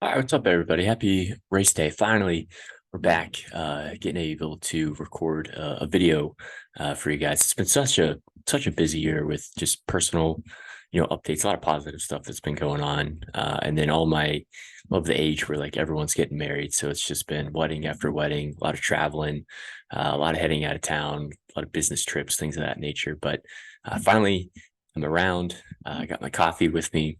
All right, what's up, everybody? Happy race day. Finally, we're back, getting able to record a video for you guys. It's been such a busy year with just personal, updates, a lot of positive stuff that's been going on. And then love the age where like everyone's getting married. So it's just been wedding after wedding, a lot of traveling, a lot of heading out of town, a lot of business trips, things of that nature. But finally, I'm around. I got my coffee with me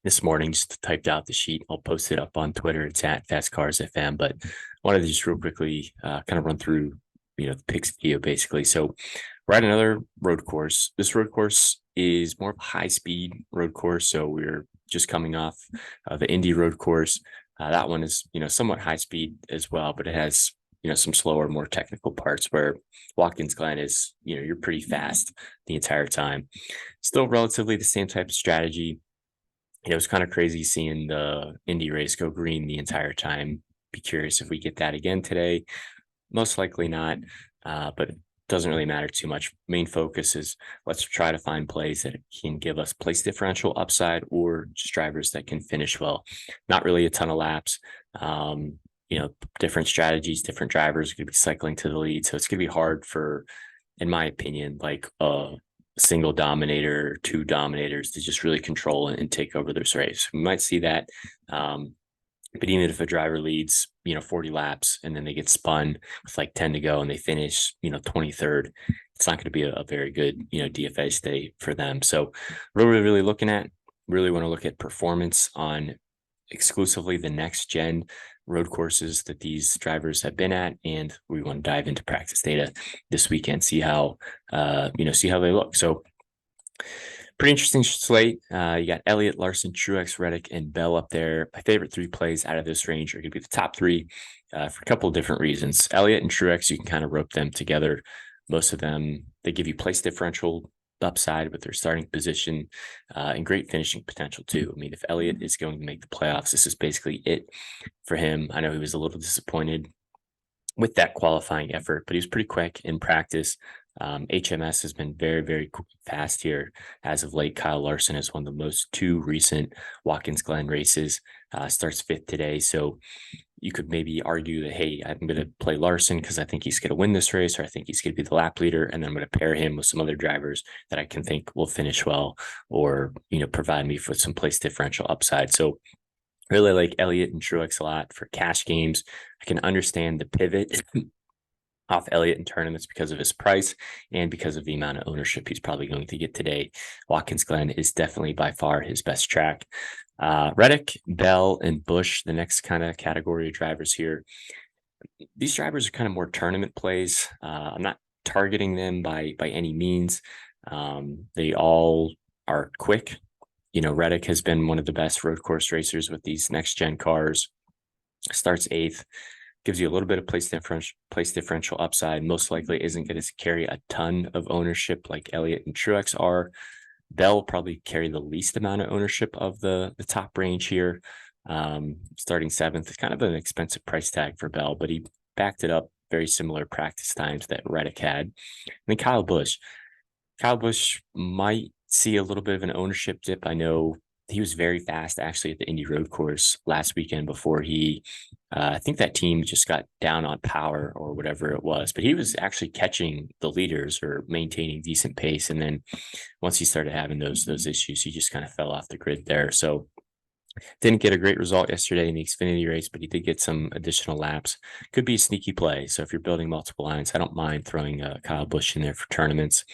this morning, just typed out the sheet. I'll post it up on Twitter. It's at Fast Cars FM. But I wanted to just real quickly kind of run through, the picks video basically. So we're at another road course. This road course is more of a high speed road course. So we're just coming off the Indy road course. That one is, somewhat high speed as well, but it has, some slower, more technical parts where Watkins Glen is, you're pretty fast the entire time. Still relatively the same type of strategy. It was kind of crazy seeing the Indy race go green the entire time. Be curious if we get that again today. Most likely not, but it doesn't really matter too much. Main focus is let's try to find plays that can give us place differential upside or just drivers that can finish well. Not really a ton of laps. Different strategies, different drivers are going to be cycling to the lead. So it's going to be hard for, in my opinion, like single dominator, two dominators to just really control and take over this race. We might see that. But even if a driver leads, 40 laps and then they get spun with like 10 to go and they finish, 23rd, it's not going to be a very good, DFS day for them. So really really want to look at performance on exclusively the next gen road courses that these drivers have been at, and we want to dive into practice data this weekend, see how they look. So pretty interesting slate. You got Elliott, Larson, Truex, Reddick, and Bell up there. My favorite three plays out of this range are going to be the top three for a couple of different reasons. Elliott and Truex, you can kind of rope them together. Most of them, they give you place differential upside with their starting position and great finishing potential too. I mean, if Elliott is going to make the playoffs, this is basically it for him. I know he was a little disappointed with that qualifying effort, but he was pretty quick in practice. HMS has been very, very fast here as of late. Kyle Larson has won the most two recent Watkins Glen races, starts fifth today. So you could maybe argue that, hey, I'm going to play Larson because I think he's going to win this race, or I think he's going to be the lap leader. And then I'm going to pair him with some other drivers that I can think will finish well or, provide me with some place differential upside. So really like Elliott and Truex a lot for cash games. I can understand the pivot off Elliott in tournaments because of his price and because of the amount of ownership he's probably going to get today. Watkins Glen is definitely by far his best track. Reddick, Bell, and Busch, the next kind of category of drivers here. These drivers are kind of more tournament plays. I'm not targeting them by any means. They all are quick. Reddick has been one of the best road course racers with these next gen cars. Starts eighth, gives you a little bit of place differential upside. Most likely isn't going to carry a ton of ownership like Elliott and Truex are. Bell will probably carry the least amount of ownership of the top range here. Starting seventh is kind of an expensive price tag for Bell, but he backed it up. Very similar practice times that Reddick had. And then Kyle Busch. Kyle Busch might see a little bit of an ownership dip. I know he was very fast actually at the Indy road course last weekend before I think that team just got down on power or whatever it was, but he was actually catching the leaders or maintaining decent pace. And then once he started having those issues, he just kind of fell off the grid there. So didn't get a great result yesterday in the Xfinity race, but he did get some additional laps. Could be a sneaky play. So if you're building multiple lines, I don't mind throwing Kyle Busch in there for tournaments.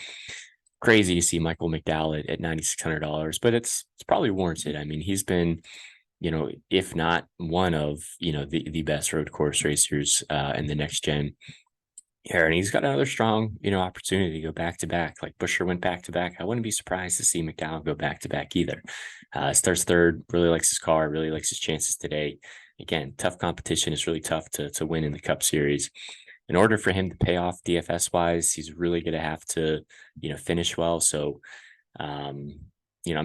Crazy to see Michael McDowell at $9,600, but it's probably warranted. I mean, he's been, if not one of, the best road course racers in the next gen here. And he's got another strong, opportunity to go back to back. Like Buescher went back to back. I wouldn't be surprised to see McDowell go back to back either. Starts third, really likes his car, really likes his chances today. Again, tough competition. It's really tough to win in the Cup Series. In order for him to pay off DFS wise, he's really going to have to, finish well. So, I'm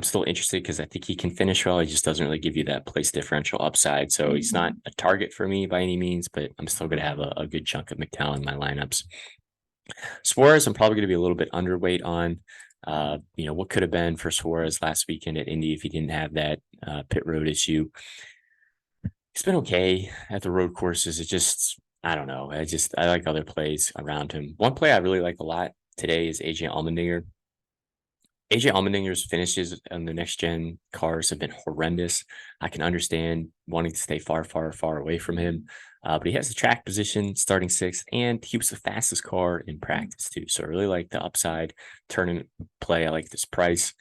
still interested because I think he can finish well. He just doesn't really give you that place differential upside. So he's not a target for me by any means, but I'm still going to have a good chunk of McDowell in my lineups. Suarez, I'm probably going to be a little bit underweight on. What could have been for Suarez last weekend at Indy if he didn't have that pit road issue. He's been okay at the road courses. It just, I don't know. I like other plays around him. One play I really like a lot today is AJ Allmendinger. AJ Allmendinger's finishes on the next gen cars have been horrendous. I can understand wanting to stay far, far, far away from him. But he has the track position starting sixth, and he was the fastest car in practice too. So I really like the upside tournament play. I like this price.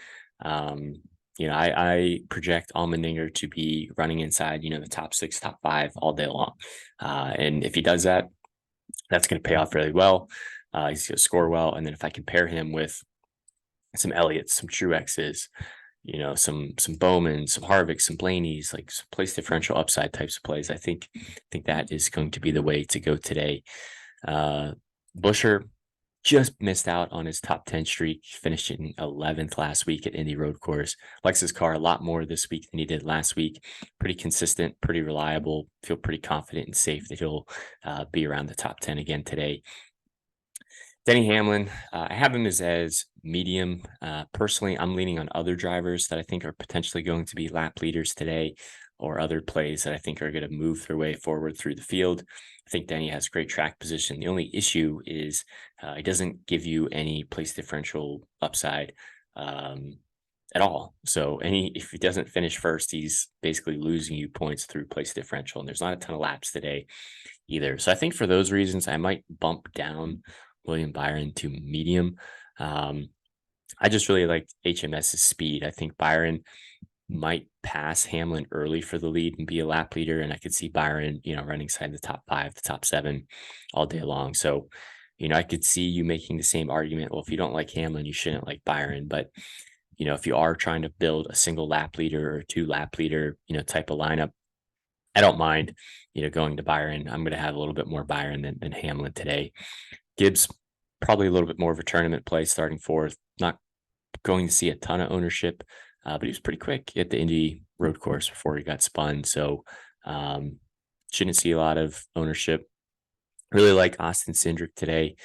Um, I project Allmendinger to be running inside, the top six, top five all day long. And if he does that, that's going to pay off really well. He's going to score well. And then if I compare him with some Elliott's, some Truex's, some Bowman, some Harvick, some Blaney's, like some place differential upside types of plays. I think that is going to be the way to go today. Buescher just missed out on his top 10 streak, finishing 11th last week at Indy Road Course. Likes his car a lot more this week than he did last week. Pretty consistent, pretty reliable. Feel pretty confident and safe that he'll be around the top 10 again today. Denny Hamlin, I have him as medium. Personally, I'm leaning on other drivers that I think are potentially going to be lap leaders today, or other plays that I think are going to move their way forward through the field. I think Denny has great track position. The only issue is he doesn't give you any place differential upside at all. So if he doesn't finish first, he's basically losing you points through place differential. And there's not a ton of laps today either. So I think for those reasons, I might bump down William Byron to medium. I just really like HMS's speed. I think Byron might pass Hamlin early for the lead and be a lap leader. And I could see Byron, running inside the top five, the top seven all day long. So, I could see you making the same argument. Well, if you don't like Hamlin, you shouldn't like Byron. But, if you are trying to build a single lap leader or two lap leader, type of lineup, I don't mind, going to Byron. I'm going to have a little bit more Byron than Hamlin today. Gibbs, probably a little bit more of a tournament play starting fourth. Not going to see a ton of ownership, but he was pretty quick at the Indy Road Course before he got spun. So shouldn't see a lot of ownership. Really like Austin Cindric today.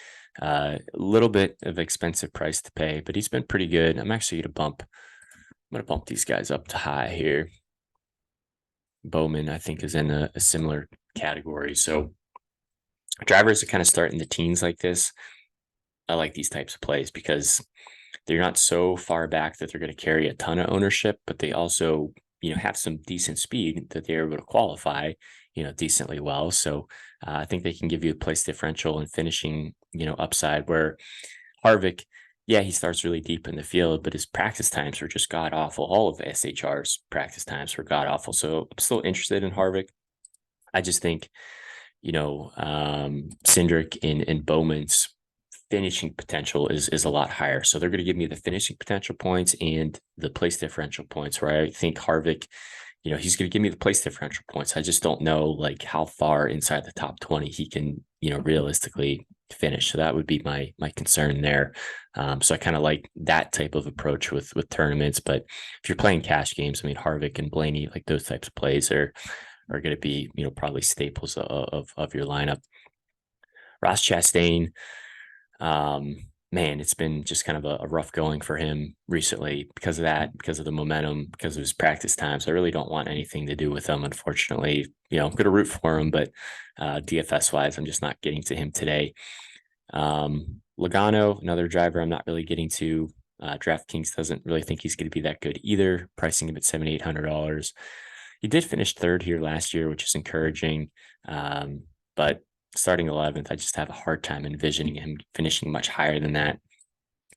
A little bit of expensive price to pay, but he's been pretty good. I'm actually going to bump these guys up to high here. Bowman, I think, is in a similar category. So drivers that kind of start in the teens like this, I like these types of plays because they're not so far back that they're going to carry a ton of ownership, but they also, have some decent speed that they're able to qualify, decently well. So I think they can give you a place differential and finishing, upside, where Harvick, yeah, he starts really deep in the field, but his practice times were just god awful. All of SHR's practice times were god awful. So I'm still interested in Harvick. I just think, Cindric and Bowman's finishing potential is a lot higher. So they're going to give me the finishing potential points and the place differential points, where I think Harvick, he's going to give me the place differential points. I just don't know like how far inside the top 20 he can, realistically finish. So that would be my concern there. So I kind of like that type of approach with tournaments. But if you're playing cash games, I mean, Harvick and Blaney, like those types of plays are going to be, probably staples of your lineup. Ross Chastain, man, it's been just kind of a rough going for him recently because of that, because of the momentum, because of his practice times. I really don't want anything to do with him, unfortunately. I'm going to root for him, but DFS wise, I'm just not getting to him today. Logano, another driver I'm not really getting to. Draftkings doesn't really think he's going to be that good either, pricing him at $700-800. He did finish third here last year, which is encouraging. But starting 11th, I just have a hard time envisioning him finishing much higher than that.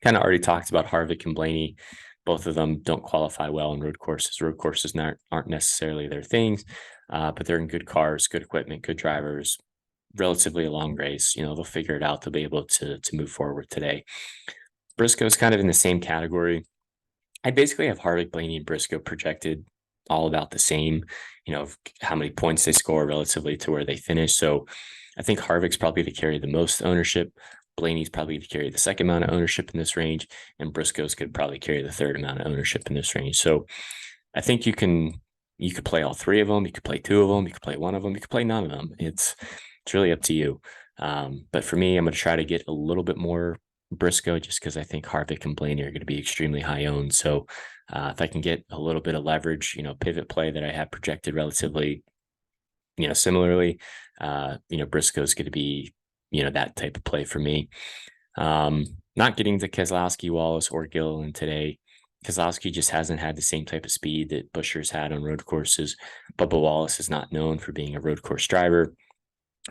Kind of already talked about Harvick and Blaney. Both of them don't qualify well in road courses. Road courses aren't necessarily their things, but they're in good cars, good equipment, good drivers, relatively a long race. They'll figure it out. They'll be able to move forward today. Briscoe's kind of in the same category. I basically have Harvick, Blaney, and Briscoe projected all about the same, how many points they score relatively to where they finish. So I think Harvick's probably to carry the most ownership. Blaney's probably to carry the second amount of ownership in this range, and Briscoe's could probably carry the third amount of ownership in this range. So I think you could play all three of them. You could play two of them. You could play one of them. You could play none of them. It's really up to you. But for me, I'm going to try to get a little bit more Briscoe just because I think Harvick and Blaney are going to be extremely high owned. So if I can get a little bit of leverage, pivot play that I have projected relatively similarly, Briscoe's going to be, that type of play for me. Not getting to Keselowski, Wallace, or Gilliland today. Keselowski just hasn't had the same type of speed that Buescher's had on road courses. Bubba Wallace is not known for being a road course driver.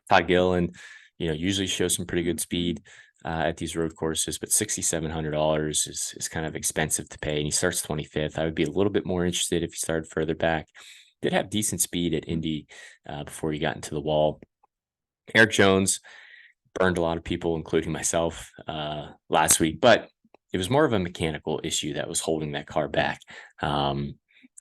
Todd Gilliland, usually shows some pretty good speed at these road courses, but $6,700 is kind of expensive to pay. And he starts 25th. I would be a little bit more interested if he started further back. Did have decent speed at Indy before he got into the wall. Eric Jones burned a lot of people, including myself, last week, but it was more of a mechanical issue that was holding that car back.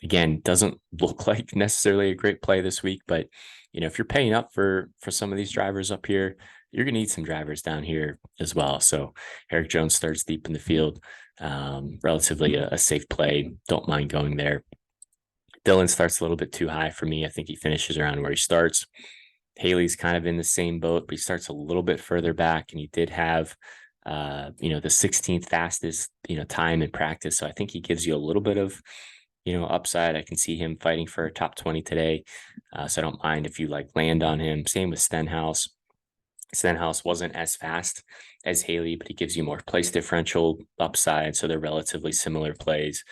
Again, doesn't look like necessarily a great play this week, but if you're paying up for some of these drivers up here, you're going to need some drivers down here as well. So Eric Jones starts deep in the field, relatively a safe play. Don't mind going there. Dillon starts a little bit too high for me. I think he finishes around where he starts. Haley's kind of in the same boat, but he starts a little bit further back, and he did have, the 16th fastest, time in practice. So I think he gives you a little bit of, upside. I can see him fighting for a top 20 today. So I don't mind if you land on him. Same with Stenhouse. Stenhouse wasn't as fast as Haley, but he gives you more place differential upside. So they're relatively similar plays.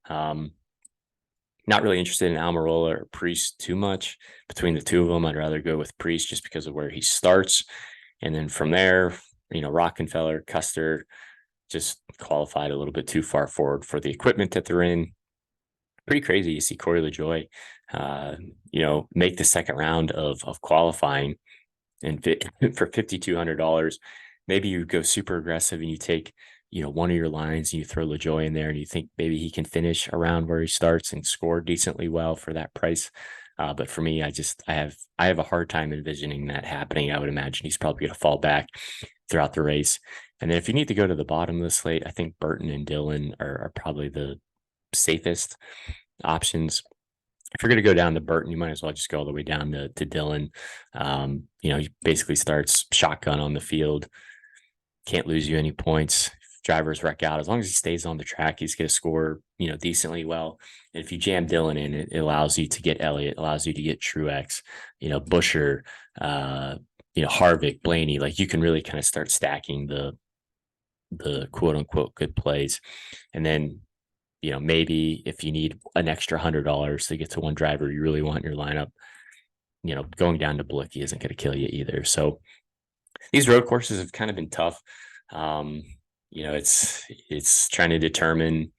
Not really interested in Almirola or Priest too much. Between the two of them, I'd rather go with Priest just because of where he starts. And then from there, Rockenfeller, Custer just qualified a little bit too far forward for the equipment that they're in. Pretty crazy. You see Corey LaJoy, make the second round of qualifying and for $5,200. Maybe you go super aggressive and you take, one of your lines and you throw LaJoy in there and you think maybe he can finish around where he starts and score decently well for that price. But for me, I have a hard time envisioning that happening. I would imagine he's probably going to fall back throughout the race. And then if you need to go to the bottom of the slate, I think Burton and Dillon are probably the safest options. If you're going to go down to Burton, you might as well just go all the way down to Dillon. He basically starts shotgun on the field. Can't lose you any points. Drivers wreck out. As long as he stays on the track, he's going to score, decently well. And if you jam Dillon in, it allows you to get Elliott, allows you to get Truex, Buescher, Harvick, Blaney. You can really kind of start stacking the quote unquote good plays. And then, maybe if you need an extra $100 to get to one driver you really want in your lineup, going down to Bilicki isn't going to kill you either. So these road courses have kind of been tough. It's trying to determine,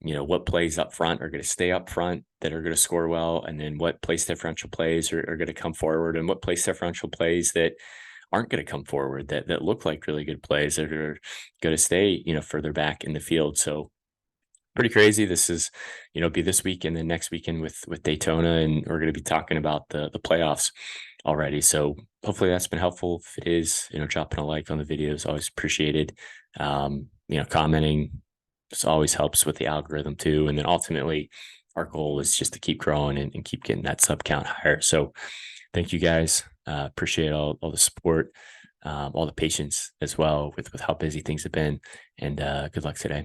what plays up front are going to stay up front that are going to score well, and then what place differential plays are going to come forward, and what place differential plays that aren't going to come forward that look like really good plays that are going to stay, further back in the field. So pretty crazy. This is, be this week and then next weekend with Daytona, and we're going to be talking about the playoffs already. So hopefully that's been helpful. If it is, dropping a like on the video is always appreciated. Commenting just always helps with the algorithm too. And then ultimately our goal is just to keep growing and keep getting that sub count higher. So thank you guys. Appreciate all the support, all the patience as well with how busy things have been, and good luck today.